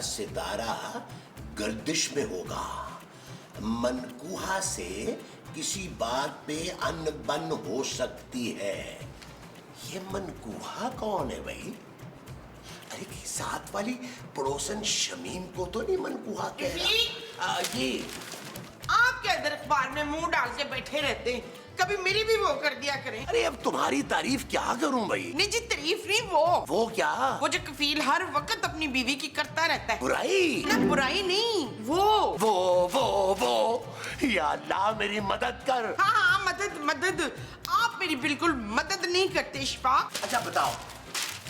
सितारा गर्दिश में होगा। मनकूहा से किसी बात पे अनबन हो सकती है। ये मनकूहा कौन है भाई? अरे कि साथ वाली पड़ोसन शमीम को तो नहीं मनकूहा कह रहा? जी आप क्या इधर अखबार में मुंह डाल के बैठे रहते हैं? कभी मेरी भी वो कर दिया करें। अरे अब तुम्हारी तारीफ क्या करूं भाई? निजी तारीफ नहीं, वो क्या? वो जो कफील हर वक्त अपनी बीवी की करता रहता है। बुराई? ना बुराई नहीं, वो या अल्लाह मेरी मदद कर। हाँ मदद मदद। आप मेरी बिल्कुल मदद नहीं करते इशफाक। अच्छा बताओ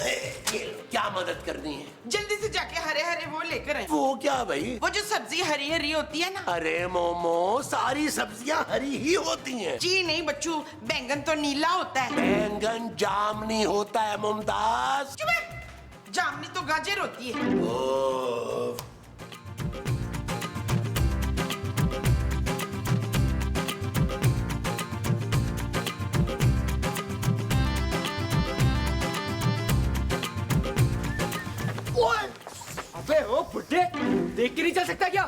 ये क्या मदद करनी है? जल्दी से जाके हरे हरे वो लेकर आए। वो क्या भाई? वो जो सब्जी हरी हरी होती है ना। अरे मोमो, सारी सब्जियां हरी ही होती हैं। जी नहीं बच्चू, बैंगन तो नीला होता है। बैंगन जामनी होता है मुमताज। चुप है। जामनी तो गाजर होती है। ओह अबे ओ बुड्ढे, देख के नहीं चल सकता क्या?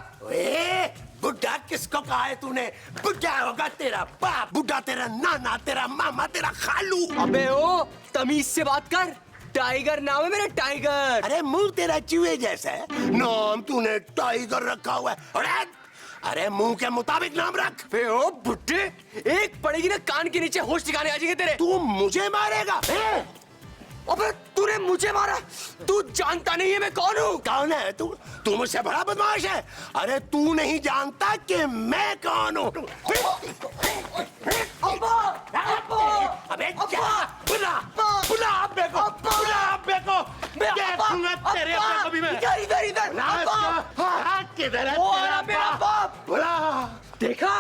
बुड्ढा किसको कहा है तूने? बुड्ढा होगा तेरा बाप, बुड्ढा तेरा नाना, तेरा मामा, तेरा खालू। अबे ओ तमीज से बात कर। टाइगर नाम है मेरा, टाइगर। अरे मुंह तेरा चूहे जैसा है, नाम तूने टाइगर रखा हुआ है। अरे मुंह के मुताबिक नाम रख। बे ओ बुड्ढे, एक पड़ेगी ना कान के नीचे, होश ठिकाने आ जाएंगे तेरे। तू मुझे मारेगा? अबे तूने मुझे मारा, तू जानता नहीं है मैं कौन हूँ। कौन है तू? तू मुझसे बड़ा बदमाश है। अरे तू नहीं जानता कि मैं कौन हूँ। अबे क्या? बुला बुला अब्बे को, बुला अब्बे को। देखूंगा तेरे अब्बे को भी मैं। इधर इधर इधर। किधर है वो तेरा मेरा बाप। बुला। देखा?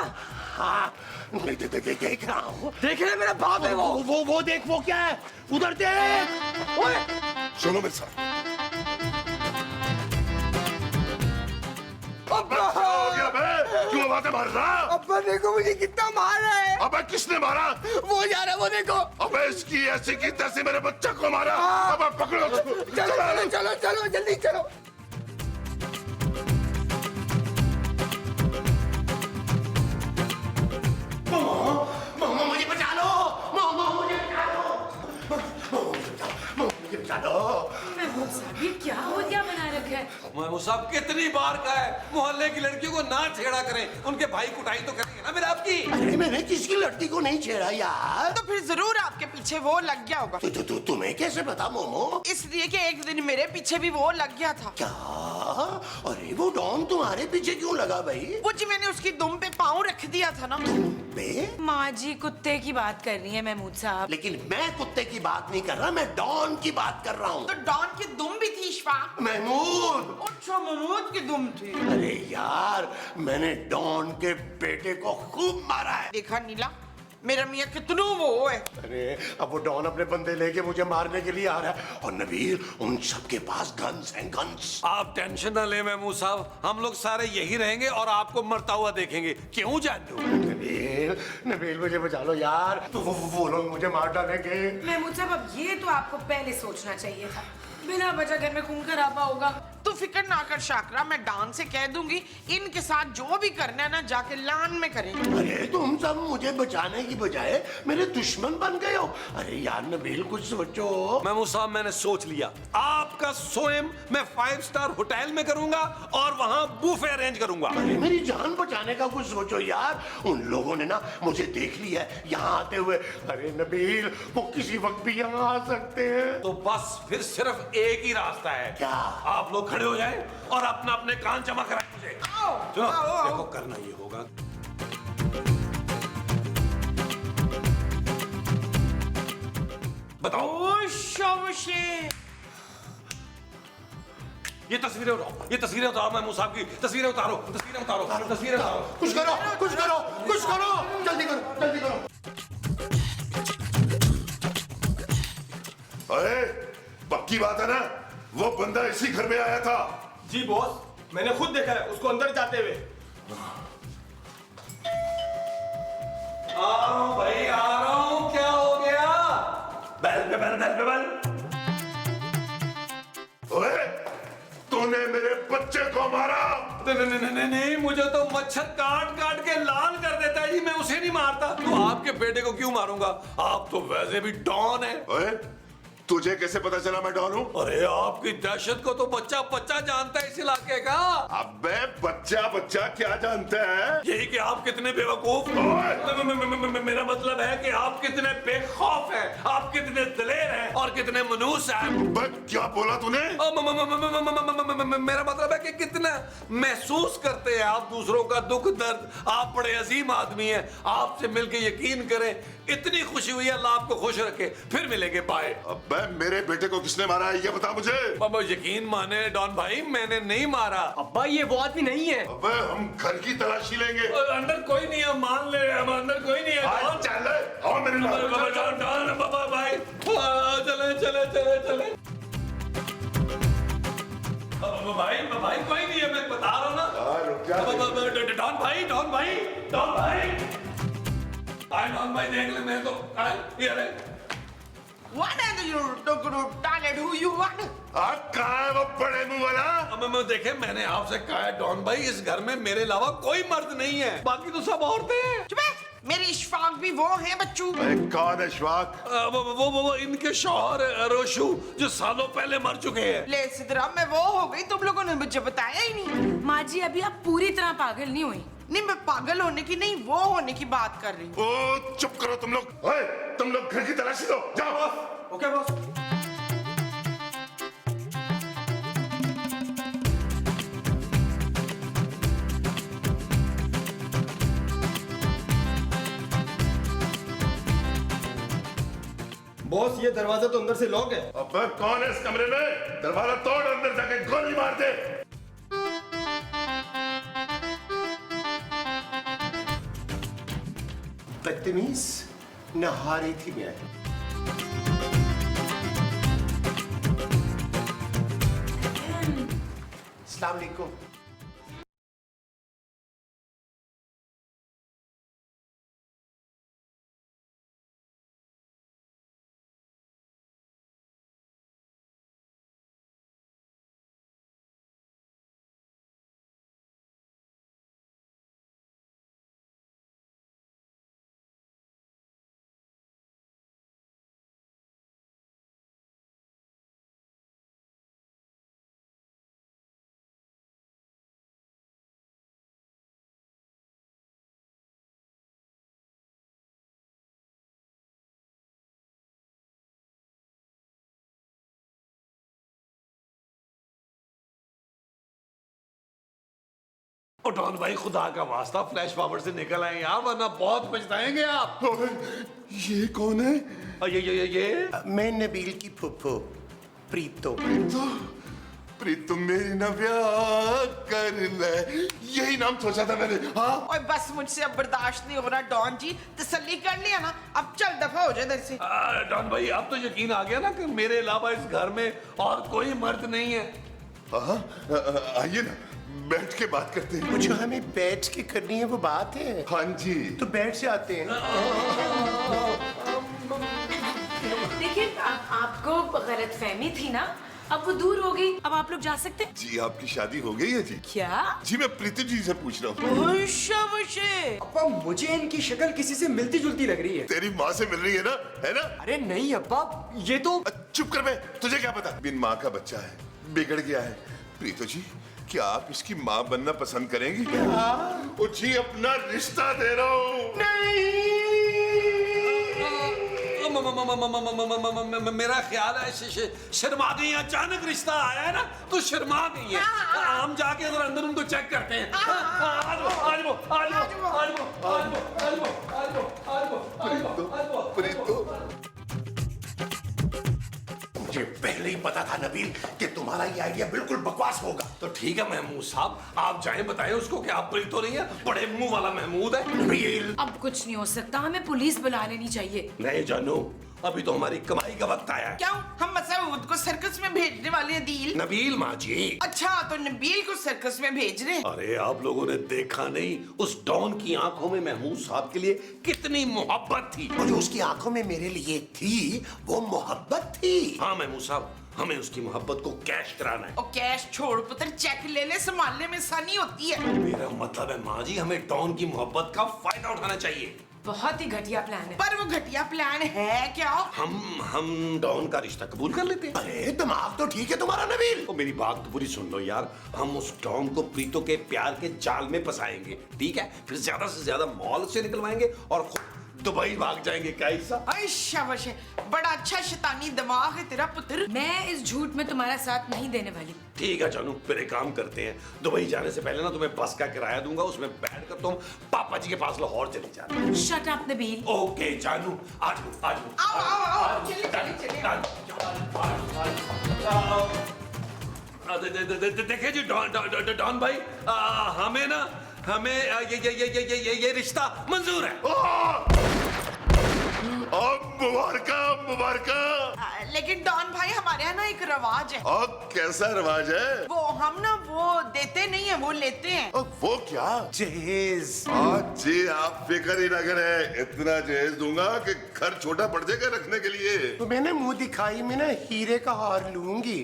हाँ देख रहा हूँ। देख रहे मेरा बाप है वो देख, वो क्या है उधर देख। ओए सुनो मेरे साथ। अब्बा हो गया बे? क्यों आवाज़ें मार रहा? अब्बा देखो मुझे कितना मार रहा है। अबे किसने मारा? वो जा रहा है, वो देखो। अबे इसकी ऐसी की तैसी मेरे बच्चे को मारा। अबे पकड़ो उसको। चलो चलो चलो चलो जल्दी चलो। मोमो मुझे बचा लो, मोमो मुझे बचा लो, मोमो मुझे बचा लो। महमूद साहब ये क्या हो गया बना रखा है? महमूद साहब कितनी बार का है मोहल्ले की लड़कियों को ना छेड़ा करें, उनके भाई कुटाई तो करेंगे ना मेरे आपकी। अरे मैंने किसकी लड़की को नहीं छेड़ा यार। तो फिर जरूर आपके पीछे वो लग गया होगा। तुम्हें कैसे पता मोमो? इसलिए कि एक दिन मेरे पीछे भी वो लग गया था। क्या? अरे वो डॉन तुम्हारे पीछे क्यों लगा भाई? वो जी मैंने उसकी दुम पे पाँव रख दिया था ना। बे? माँ जी कुत्ते की बात कर रही है महमूद साहब। लेकिन मैं कुत्ते की बात नहीं कर रहा, मैं डॉन की बात कर रहा हूँ। तो डॉन की दुम भी थी इशफाक। महमूद। अच्छा महमूद की दुम थी। अरे यार मैंने डॉन के बेटे को खूब मारा है। देखा नीला, मेरा मियाँ कितनू वो है। अरे अब वो डॉन अपने बंदे लेके मुझे मारने के लिए आ रहा है। और नबील उन सबके पास गन्स हैं, गन्स। आप टेंशन ना ले महमूद साहब, हम लोग सारे यही रहेंगे और आपको मरता हुआ देखेंगे। क्यों जानू? नबील नबील मुझे बचा लो यार, तो वो लोग मुझे मार डालेंगे। महमूद साहब अब ये तो आपको पहले सोचना चाहिए था, बिना वजह घर में खून खराबा होगा। तू फिक्र ना कर शाकरा, मैं डॉन से कह दूंगी इनके साथ जो भी करना है ना जाके लान में करेंगे। अरे तुम सब मुझे बचाने की बजाय मेरे दुश्मन बन गए हो। अरे यार नबील कुछ सोचो। महमूद साहब मैंने सोच लिया, आपका सोएम मैं 5 स्टार होटल में करूंगा और वहां बुफे अरेंज करूंगा। अरे मेरी जान बचाने का कुछ सोचो यार। उन लोगों ने ना मुझे देख लिया है यहाँ आते हुए। अरे नबील वो किसी वक्त भी यहाँ आ सकते हैं। तो बस फिर सिर्फ एक ही रास्ता है। क्या? आप लोग खड़े हो जाएं और अपना अपने कान जमा कराएं मुझे। चलो देखो करना ये होगा। बताओ। ये तस्वीरें उठाओ, ये तस्वीरें उतारो महमूद साहब की तस्वीरें उतारो, तस्वीरें उतारो, तस्वीरें उतारो। कुछ करो, कुछ करो, कुछ करो, जल्दी करो, जल्दी करो। अरे पक्की बात है ना, वो बंदा इसी घर में आया था। जी बॉस, मैंने खुद देखा है उसको अंदर जाते हुए। आ रहा हूं भाई, आ रहा हूं। क्या हो गया? बैल पे बैल। ओए, तूने मेरे बच्चे को मारा। नहीं, मुझे तो मच्छर काट काट के लाल कर देता है जी, मैं उसे नहीं मारता। तो आपके बेटे को क्यों मारूंगा? आप तो वैसे भी डॉन है। ओए, तुझे कैसे पता चला मैं डॉन हूँ? अरे आपकी दहशत को तो बच्चा बच्चा जानता है इस इलाके का। अबे बच्चा बच्चा क्या जानता है? यही कि आप कितने बेवकूफ। मेरा मतलब है कि आप कितने बेखौफ हैं, आप कितने दलेर हैं और कितने मनूस हैं। बस क्या बोला तूने? मेरा मतलब है कि कितना महसूस करते हैं आप दूसरों का दुख दर्द। आप बड़े अजीम आदमी हैं। आपसे मिलके यकीन करें इतनी खुशी हुई है, अल्लाह आपको खुश रखे। फिर मिलेंगे, बाय। अबे मेरे बेटे को किसने मारा है ये बता मुझे। बाबा यकीन माने डॉन भाई, मैंने नहीं मारा। अब्बा ये वो आदमी नहीं है। अबे हम घर की तलाशी लेंगे। अंदर कोई नहीं है, मान ले हम अंदर कोई नहीं है। आज चल आओ मेरे साथ। डॉन बाबा भाई, चले चले चले चले। भाई कोई नहीं है, मैं बता रहा हूँ ना। रुक जा। डॉन भाई, डॉन भाई, डॉन भाई, डॉन भाई देख ले, मैं तो ये रहे। What are you talking who you want? कहाँ है वो बड़े मुंह वाला? अब मैं देखे, मैंने आपसे कहा है डॉन भाई, इस घर में मेरे अलावा कोई मर्द नहीं है, बाकी तो सब औरतें हैं। चुप है, मेरी इशफाक भी वो है बच्चू। कौन है इशफाक? वो इनके शौहर रोशू, जो सालों पहले मर चुके हैं। ले सिद्धराम, मैं वो हो गई, तुम लोगों ने मुझे बताया ही नहीं। माँ जी अभी आप पूरी तरह पागल नहीं हुई। नहीं, मैं पागल होने की नहीं, वो होने की बात कर रही हूँ। ओ चुप करो तुम लोग। ओए, तुम लोग घर की तलाशी लो, जाओ। Okay boss. बॉस ये दरवाजा तो अंदर से लॉक है। अबे कौन है इस कमरे में? दरवाजा तोड़, अंदर जाके गोली मार दे। बदतमीज, नहा रही थी मैं। अस्सलाम वालेकुम। और डॉन भाई, खुदा का वास्ता फ्लैश फॉरवर्ड से निकल आए यार, वरना बहुत पछताएंगे आप। ये कौन है? ये मैं नबील की फूफू प्रीतो। प्रीतम मेरी ना ब्याह कर ले, यही नाम सोचा था मैंने। हाँ और बस मुझसे अब बर्दाश्त नहीं हो रहा डॉन जी, तसल्ली कर लिया ना, अब चल दफा हो जाए इधर से। डॉन भाई, अब तो यकीन आ गया ना कि मेरे अलावा इस घर में और कोई मर्द नहीं है। आइए ना, बैठ के बात करते हैं। जो हमें बैठ के करनी है वो बात है। हाँ जी। तो बैठ से आते हैं। देखिए आपको गलतफहमी थी ना, अब वो दूर हो गई, अब आप लोग जा सकते हैं। जी आपकी शादी हो गई है जी? क्या? जी मैं प्रीति जी से पूछ रहा हूँ। शाबाशे। अब्बा मुझे इनकी शक्ल किसी से मिलती जुलती लग रही है। तेरी माँ से मिल रही है ना, है ना? अरे नहीं अब्बा, ये तो। चुप कर बे, तुझे क्या पता? बिन माँ का बच्चा है, बिगड़ गया है। प्रीतो जी, क्या आप इसकी माँ बनना पसंद करेंगी? ओ जी, अपना रिश्ता दे रहा हूँ। मेरा ख्याल है शर्मा गई, अचानक रिश्ता आया है ना तो शर्मा गई है। हम जाके अंदर उनको चेक करते हैं। प्रीतो, मुझे पहले ही पता था नबील कि तुम्हारा ये आइडिया बिल्कुल बकवास होगा। तो ठीक है महमूद साहब, आप जाएं, बताएं उसको कि आप प्रीतो नहीं है, बड़े मुंह वाला महमूद है। नबील, अब कुछ नहीं हो सकता, हमें पुलिस बुला लेनी चाहिए। नहीं जानू, अभी तो हमारी कमाई का वक्त आया है। क्यों, हम मसूद को सर्कस में भेजने वाले हैं दील? नबील माँ जी। अच्छा, तो नबील को सर्कस में भेज रहे हैं? अरे आप लोगों ने देखा नहीं, उस डॉन की आंखों में महमूद साहब के लिए कितनी मोहब्बत थी। और जो उसकी आंखों में मेरे लिए थी वो मोहब्बत थी। हाँ महमूद साहब, हमें उसकी मोहब्बत को कैश कराना है। और कैश छोड़ पुत्र, चेक ले ले, संभालने में आसानी होती है। मेरा मतलब है माँ जी, हमें डॉन की मोहब्बत का फायदा उठाना चाहिए। बहुत ही घटिया प्लान है। पर वो घटिया प्लान है क्या? हम डॉन का रिश्ता कबूल कर लेते हैं। अरे दिमाग तो ठीक है तुम्हारा नबील। तो मेरी बात तो पूरी सुन लो यार, हम उस डॉन को प्रीतो के प्यार के जाल में फंसाएंगे, ठीक है? फिर ज्यादा से ज्यादा मॉल से निकलवाएंगे और खुद दुबई भाग जाएंगे। कैसा? अरे शाबाश है, बड़ा अच्छा शैतानी दिमाग है तेरा पुत्र। मैं इस झूठ में तुम्हारा साथ नहीं देने वाली। ठीक है जानू, फिर एक काम करते हैं, दुबई जाने से पहले ना तुम्हें बस का किराया दूंगा, उसमें बैठ कर तुम पापा जी के पास लाहौर चली जाना। Shut up Nabeel. ओके जानू, आज आओ आओ आओ, चलिए चलिए चलिए। देखिए जी डॉन भाई, हमें ये रिश्ता मंजूर है। मुबारका। लेकिन डॉन भाई, हमारे यहाँ ना एक रवाज है। और कैसा रिवाज है? वो हम ना वो देते नहीं है, वो लेते हैं। वो क्या? जहेज। जी आप फिक्र ही ना करें, इतना जहेज दूंगा कि घर छोटा पड़ जाएगा रखने के लिए। तो मैंने मुंह दिखाई में ना हीरे का हार लूंगी।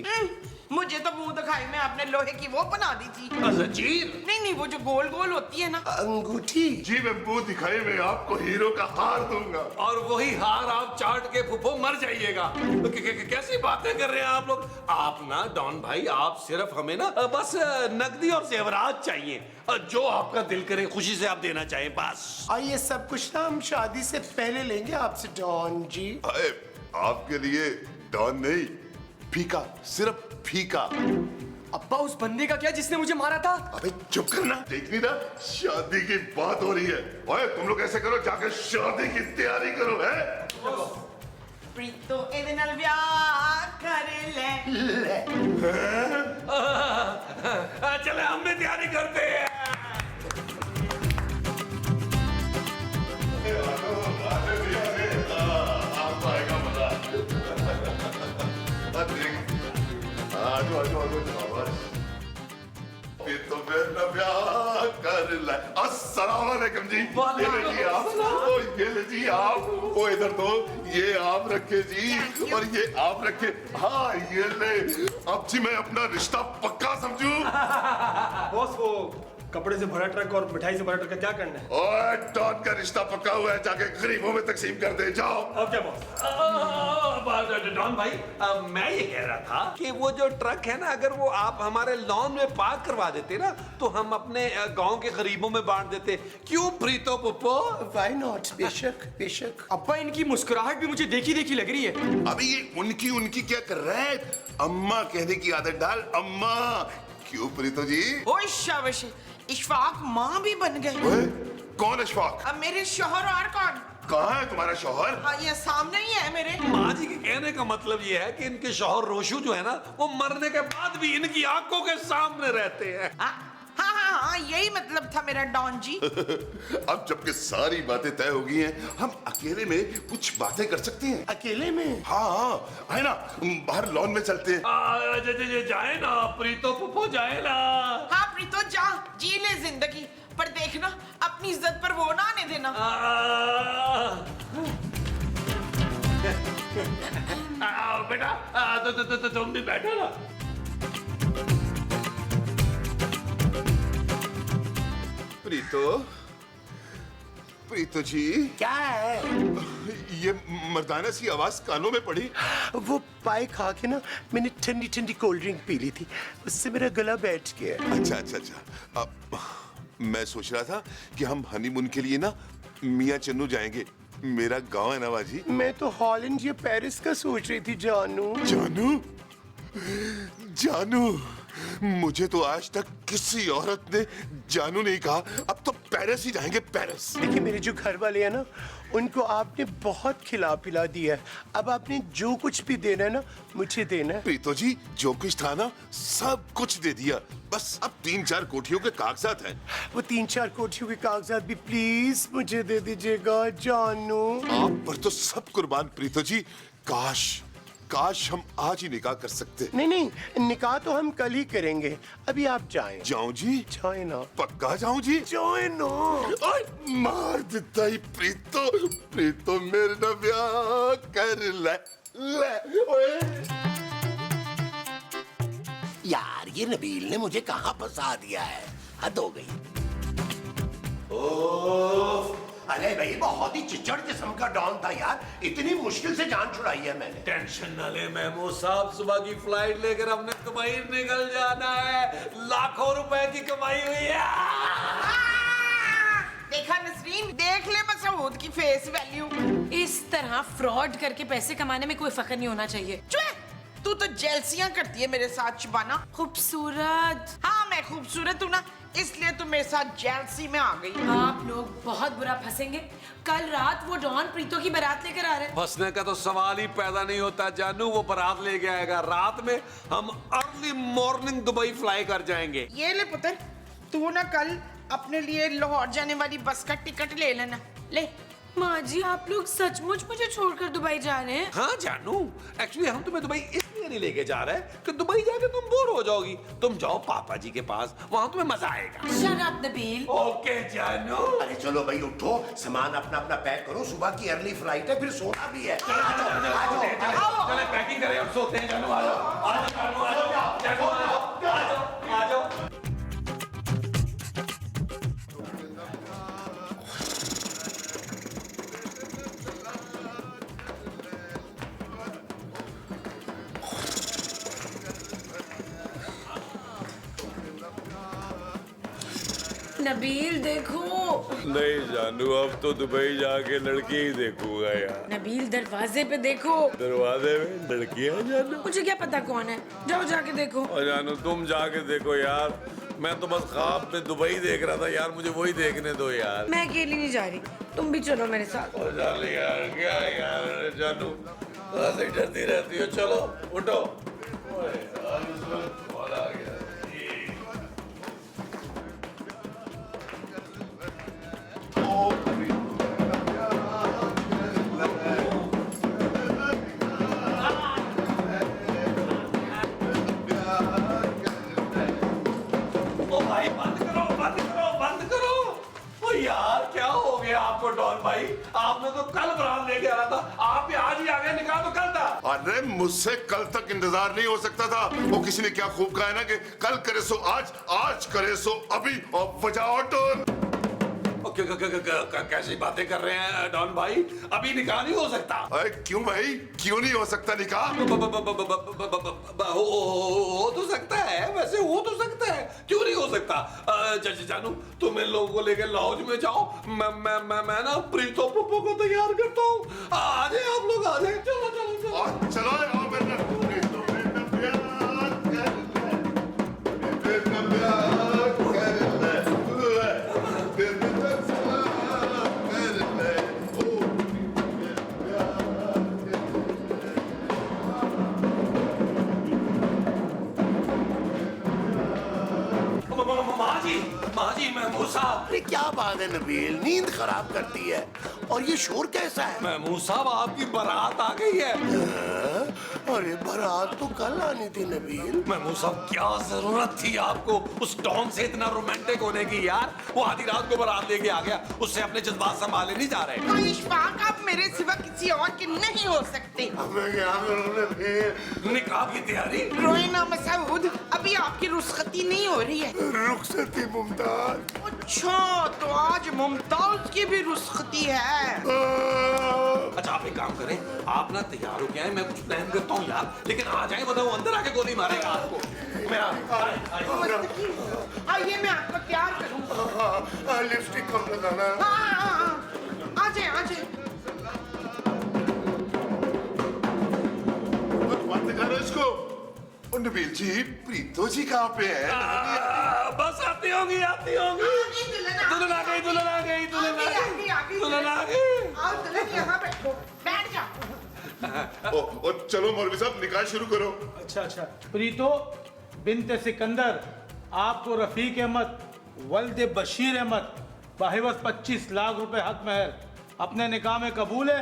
मुझे तो मुंह दिखाई में आपने लोहे की वो बना दी थी। जंजीर? नहीं, वो जो गोल गोल होती है ना, अंगूठी। जी मैं मुंह दिखाई में आपको हीरो का हार दूंगा। और वही हार आप चाट के फुफो मर जाइएगा। कैसी बातें कर रहे हैं आप लोग? आप ना डॉन भाई, आप सिर्फ हमें ना बस नकदी और जेवरात चाहिए, जो आपका दिल करे खुशी से आप देना चाहें, बस। और ये सब कुछ ना हम शादी से पहले लेंगे आपसे डॉन जी। अरे आपके लिए डॉन नहीं, फीका, सिर्फ फीका। अब्बा उस बंदे का क्या जिसने मुझे मारा था? अबे चुप करना, देख नहीं ना शादी की बात हो रही है। ओए तुम लोग ऐसे करो, जाके शादी की तैयारी करो। है प्रीतो ਇਹਦੇ ਨਾਲ ਵਿਆਹ कर ले। चले हम भी तैयारी करते हैं। आपको आएगा मजा। तो मेरा ब्याह कर ले। अस्सलाम वालेकुम जी। ये लीजिए आप, ये लीजिए आप, वो इधर तो ये आप रखे जी और ये आप रखे। हाँ ये ले। अब जी मैं अपना रिश्ता पक्का समझूं। बॉस वो कपड़े से भरा ट्रक और मिठाई से भरा ट्रक का क्या करना है? ओए डॉन का रिश्ता पक्का हुआ है, जाके गरीबों में तकसीम कर दे जाओ। और क्या बॉस? डॉन भाई, मैं ये कह रहा था कि वो जो ट्रक है ना, अगर वो आप हमारे लॉन में पार्क करवा देते ना, तो हम अपने गांव के गरीबों में बांट देते। क्यों प्रीतो पुप्पो? Why not? बेशक बेशक। अब्बा इनकी मुस्कुराहट भी मुझे देखी देखी लग रही है। अभी ये उनकी क्या कर रहा है? अम्मा कहने की आदत डाल, अम्मा। क्यों प्रीतो जी? ओए शाबाश, इशफाक माँ भी बन गए। ओए, कौन अशफाक? अब मेरे शोहर और कौन? कहाँ है तुम्हारा शौहर? हाँ, ये सामने ही है मेरे। माँ जी के कहने का मतलब ये है कि इनके शौहर रोशू जो है ना, वो मरने के बाद भी इनकी आंखों के सामने रहते हैं। हाँ, यही मतलब था मेरा डॉन जी। अब जबकि सारी बातें तय हो गई हैं, हम अकेले में कुछ बातें कर सकते हैं। अकेले में? हाँ है ना, बाहर लॉन में चलते हैं। जाए ना प्रीतो पुप्पो, जाए ना। हाँ प्रीतो, जा जी ले जिंदगी, पर देखना अपनी इज्जत पर वो ना आने देना। बेटा तुम भी बैठो ना। प्रीतो जी, क्या है? ये मर्दाना सी आवाज कानों में पड़ी। वो पाई खा के ना मैंने ठंडी ठंडी कोल्ड ड्रिंक पी ली थी, उससे मेरा गला बैठ गया। अच्छा। अब मैं सोच रहा था कि हम हनीमून के लिए ना मियाँ चन्नू जाएंगे। मेरा गांव है ना बाजी। मैं तो हॉलैंड या पेरिस का सोच रही थी जानू। जानू, मुझे तो आज तक किसी औरत ने जानू नहीं कहा। अब तो पेरिस ही जाएंगे, पेरिस। देखिए मेरे जो घर वाले हैं ना, उनको आपने बहुत खिला पिला दिया है। अब आपने जो कुछ भी देना है ना, मुझे देना है। प्रीतो जी, जो कुछ था ना सब कुछ दे दिया, बस अब 3-4 कोठियों के कागजात हैं। वो 3-4 कोठियों के कागजात भी प्लीज मुझे दे दीजिएगा जानू। आप पर तो सब कुर्बान प्रीतो जी। काश हम आज ही निकाह कर सकते। नहीं, निकाह तो हम कल ही करेंगे। अभी आप जाएं। जाऊं जी? जाएं ना। पक्का जाऊं जी? जाएं ना। मार देता ही प्रीतो मेरे ना ब्याह कर ले। ओए यार ये नबील ने मुझे कहाँ फंसा दिया है, हद हो गई। ओह, अरे भाई बहुत ही चिचड़ किस्म का डॉन था यार, इतनी मुश्किल से जान छुड़ाई है मैंने। टेंशन न ले महमूद साहब, सुबह की फ्लाइट लेकर हमने दुबई निकल जाना है, लाखों रुपए की कमाई हुई है। देखा नसरीन, देख ले मसूद की फेस वैल्यू। इस तरह फ्रॉड करके पैसे कमाने में कोई फख्र नहीं होना चाहिए। तू तो जेलसियां करती है मेरे साथ शबाना। खूबसूरत। हाँ मैं खूबसूरत हूँ ना, इसलिए तू मेरे साथ जेलसी में आ गई। आप लोग बहुत बुरा फंसेंगे। कल रात वो डॉन प्रीतो की बारात लेकर आ रहे हैं। फंसने का तो सवाल ही पैदा नहीं होता जानू, वो बारात लेके आएगा रात में, हम अर्ली मॉर्निंग दुबई फ्लाई कर जाएंगे। ये ले पुत्र, तू ना कल अपने लिए लाहौर जाने वाली बस का टिकट ले लेना। ले। माँ जी आप लोग सचमुच मुझे छोड़कर दुबई जा रहे हैं? हाँ जानू, एक्चुअली हम तुम्हें दुबई इसलिए नहीं लेके जा रहे कि दुबई जाके तुम बोर हो जाओगी। तुम जाओ पापा जी के पास, वहाँ तुम्हें मजा आएगा। Shut up Nabeel. ओके जानू। अरे चलो भाई उठो, सामान अपना अपना पैक करो, सुबह की अर्ली फ्लाइट है, फिर सोना भी है। चले पैकिंग करें और सोते हैं जानू। आ जाओ, आ जाओ जानू, आ जाओ जानू, आ जाओ, आ जाओ। नबील देखो। नहीं जानू, अब तो दुबई जाके लड़की ही देखूंगा यार। नबील दरवाजे पे देखो। दरवाजे में लड़कियां जानू? मुझे क्या पता कौन है, जाओ जाके देखो। और जानू तुम जाके देखो यार, मैं तो बस ख्वाब में दुबई देख रहा था यार, मुझे वही देखने दो यार। मैं अकेली नहीं जा रही, तुम भी चलो मेरे साथ। और जाने यार, क्या यार जानू, ऐसे डरती रहती हो। चलो उठो। ओए, यार, कॉल आ गया। यार क्या हो गया आपको डॉन भाई? आपने तो कल बारात लेके आना था, आप भी आज ही आ गए, निकाह तो कल था। अरे मुझसे कल तक इंतजार नहीं हो सकता था। वो किसी ने क्या खूब कहा है ना कि कल करे सो आज, आज करे सो अभी, और बजाओ टोन। कैसी बातें कर रहे हैं डॉन भाई? अभी निकाह नहीं हो सकता। अरे क्यों भाई, क्यों नहीं हो सकता निकाह? हो तो सकता है, वैसे हो तो सकता है, क्यों नहीं हो सकता? जानू तुम इन लोगों को लेकर लॉज में जाओ, मैं ना प्रीतो पुप्पो को तैयार करता हूँ। आ जाए आप लोग, आ जाए। चलो चलो चलो चलो आओ माँ जी महमूद साहब। अरे क्या बात है नबील, नींद खराब करती है। और ये शोर कैसा है? महमूद साहब आपकी बारात आ गई है। अरे बारात तो कल आनी थी नबील। महमूद साहब क्या जरूरत थी आपको उस डॉन से इतना रोमांटिक होने की यार? वो आधी रात को बारात लेके आ गया, उससे अपने जज्बात संभाले नहीं जा रहे। इशफाक आप मेरे सिवा किसी और के नहीं हो सकते। निकाह की तैयारी। रोइना मसूद, अभी आपकी रुस्खती नहीं हो रही है। रुखसती मुमताज। अच्छा तो आज मुमताज की भी रुस्खती है। अच्छा आप एक काम करें, आप ना तैयार हो गए हैं, मैं कुछ प्लान करता हूँ यार, लेकिन आ जाए वरना वो अंदर आके गोली मारेगा आपको। आइए मैं आपको तैयार करूँ। लिपस्टिक कम लगाना। आ जाए आ जाए। बात करो इसको। नबील जी, प्रीतो जी कहाँ पे है? बस आती होंगी, आती होंगी। दुल्हन आ गई, दुल्हन आ गई, दुल्हन आ गई, दुल्हन आ गई। आओ दुल्हन यहाँ बैठो, बैठ जाओ। ओ चलो मौलवी साहब निकाह शुरू करो। अच्छा अच्छा। प्रीतो बिन्ते सिकंदर, आपको रफीक अहमद वल्द बशीर अहमद बाहिवस 25 लाख रुपए हक महर अपने निकाह में कबूल है?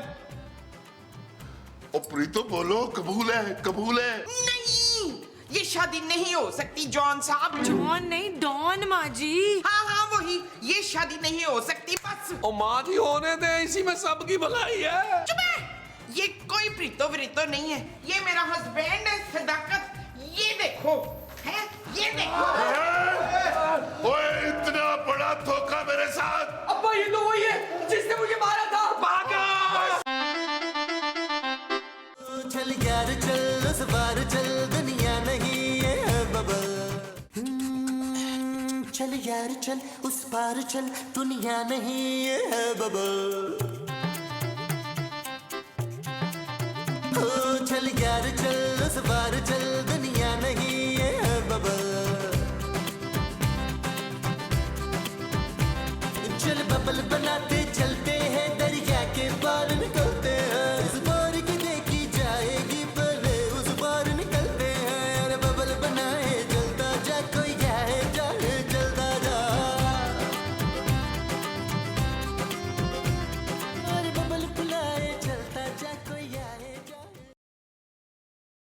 ओ प्रीतो बोलो, कबूल है, कबूल है। नहीं, ये शादी नहीं हो सकती जॉन साहब। जॉन नहीं डॉन माँ जी। हाँ वही, ये शादी नहीं हो सकती बस। ओ माँ जी होने दे, इसी में सबकी भलाई है। चुप है, ये कोई प्रीतो वरीतो नहीं है, ये मेरा हस्बैंड है सदाकत। ये देखो है ये देखो। ओए इतना बड़ा धोखा मेरे साथ। अब्बा ये तो वही है जिसने मुझे मारा था। भागा। चल यार चल उस बार चल दुनिया नहीं है बबल। चल यार चल उस पार चल दुनिया नहीं है बबल। चल यार चल उस बार चल